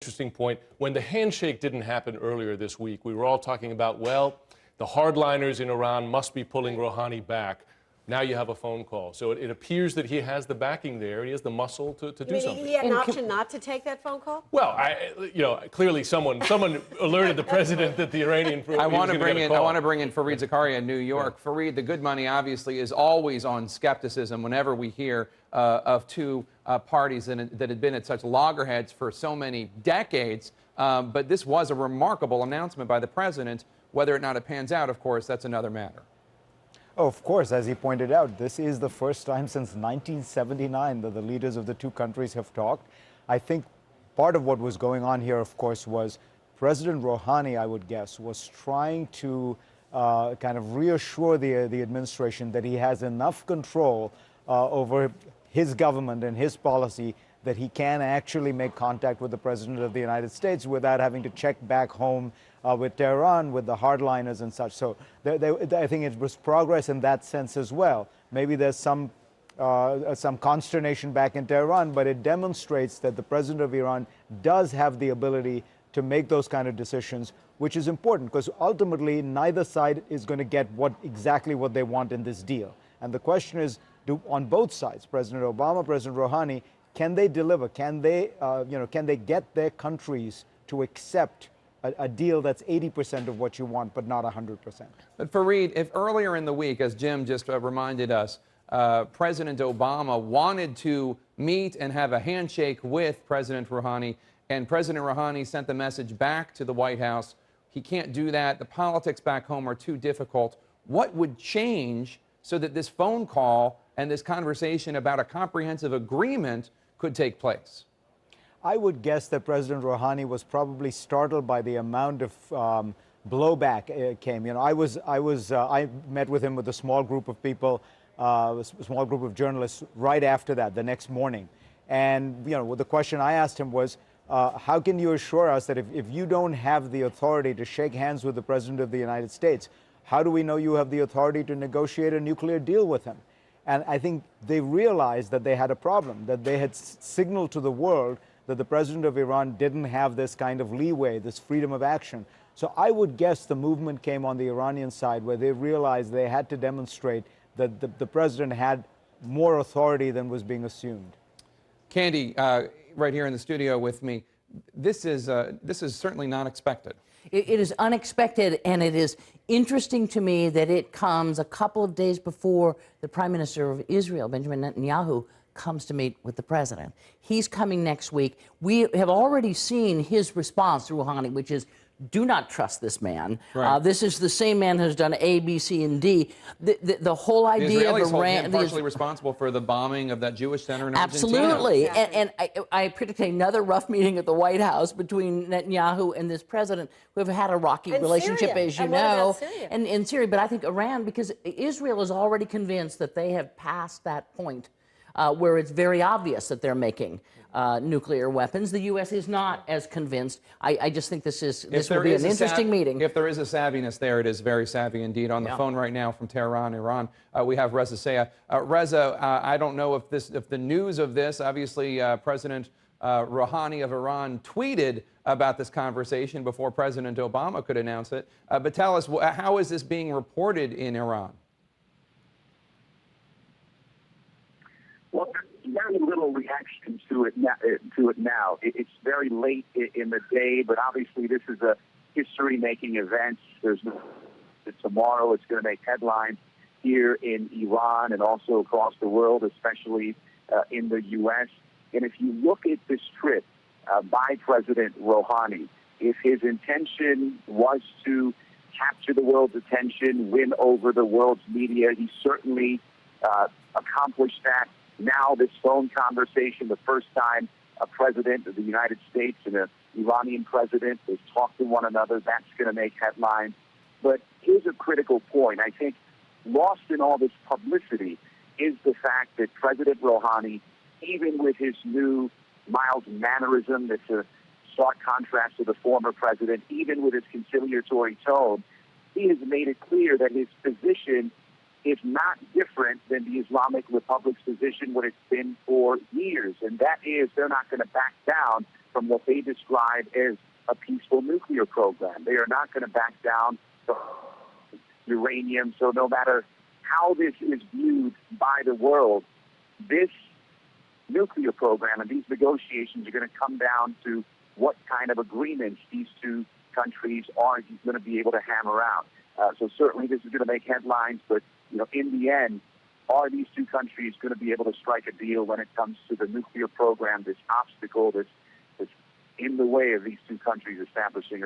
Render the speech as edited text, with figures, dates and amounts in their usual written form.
Interesting point. When the handshake didn't happen earlier this week, we were all talking about, well, the hardliners in Iran must be pulling Rouhani back. Now you have a phone call. So it appears that he has the backing there. He has the muscle to do something. He had an option not to take that phone call? Well, clearly someone alerted the president that the Iranian. I want to bring in Fareed Zakaria in New York. Yeah. Fareed, the good money obviously is always on skepticism whenever we hear of two parties that had been at such loggerheads for so many decades. But this was a remarkable announcement by the president. Whether or not it pans out, of course, that's another matter. Oh, of course, as he pointed out, this is the first time since 1979 that the leaders of the two countries have talked. I think part of what was going on here, of course, was President Rouhani, I would guess, was trying to kind of reassure the administration that he has enough control over his government and his policy that he can actually make contact with the President of the United States without having to check back home with Tehran, with the hardliners and such. So I think it was progress in that sense as well. Maybe there's some consternation back in Tehran, but it demonstrates that the President of Iran does have the ability to make those kind of decisions, which is important because ultimately neither side is going to get exactly what they want in this deal. And the question is, on both sides, President Obama, President Rouhani, can they deliver? Can they, can they get their countries to accept a deal that's 80% of what you want, but not 100%? But Fareed, if earlier in the week, as Jim just reminded us, President Obama wanted to meet and have a handshake with President Rouhani, and President Rouhani sent the message back to the White House, he can't do that, the politics back home are too difficult. What would change so that this phone call and this conversation about a comprehensive agreement could take place? I would guess that President Rouhani was probably startled by the amount of blowback came. You know, I met with him with a small group of people, a small group of journalists right after that, the next morning. And, the question I asked him was, how can you assure us that if you don't have the authority to shake hands with the President of the United States, how do we know you have the authority to negotiate a nuclear deal with him? And I think they realized that they had a problem, that they had signaled to the world that the President of Iran didn't have this kind of leeway, this freedom of action. So I would guess the movement came on the Iranian side where they realized they had to demonstrate that the President had more authority than was being assumed. Candy, right here in the studio with me, this is certainly not expected. It is unexpected, and it is interesting to me that it comes a couple of days before the Prime Minister of Israel, Benjamin Netanyahu, comes to meet with the president. He's coming next week. We have already seen his response to Rouhani, which is, do not trust this man. Right. This is the same man who's done A, B, C, and D. The whole idea of Iran... The Israelis hold him partially responsible for the bombing of that Jewish center in Absolutely. Argentina. And I predict another rough meeting at the White House between Netanyahu and this president, who have had a rocky relationship, Syria. as you and know, Syria? and in Syria. But I think Iran, because Israel is already convinced that they have passed that point where it's very obvious that they're making nuclear weapons. The U.S. is not as convinced. I just think this will be an interesting meeting. If there is a savviness there, it is very savvy indeed. On the phone right now from Tehran, Iran, we have Reza Sayah. Reza, I don't know if the news of this, obviously President Rouhani of Iran tweeted about this conversation before President Obama could announce it. But tell us, how is this being reported in Iran? Well, very little reaction to it now. It's very late in the day, but obviously this is a history-making event. Tomorrow it's going to make headlines here in Iran and also across the world, especially in the U.S. And if you look at this trip by President Rouhani, if his intention was to capture the world's attention, win over the world's media, he certainly accomplished that. Now this phone conversation, the first time a president of the United States and an Iranian president has talked to one another, that's going to make headlines. But here's a critical point. I think lost in all this publicity is the fact that President Rouhani, even with his new mild mannerism that's a stark contrast to the former president, even with his conciliatory tone, he has made it clear that his position is not different than the Islamic Republic's position, what it's been for years. And that is they're not going to back down from what they describe as a peaceful nuclear program. They are not going to back down from uranium. So no matter how this is viewed by the world, this nuclear program and these negotiations are going to come down to what kind of agreements these two countries are going to be able to hammer out. So certainly this is going to make headlines, but in the end, are these two countries going to be able to strike a deal when it comes to the nuclear program, this obstacle that's in the way of these two countries establishing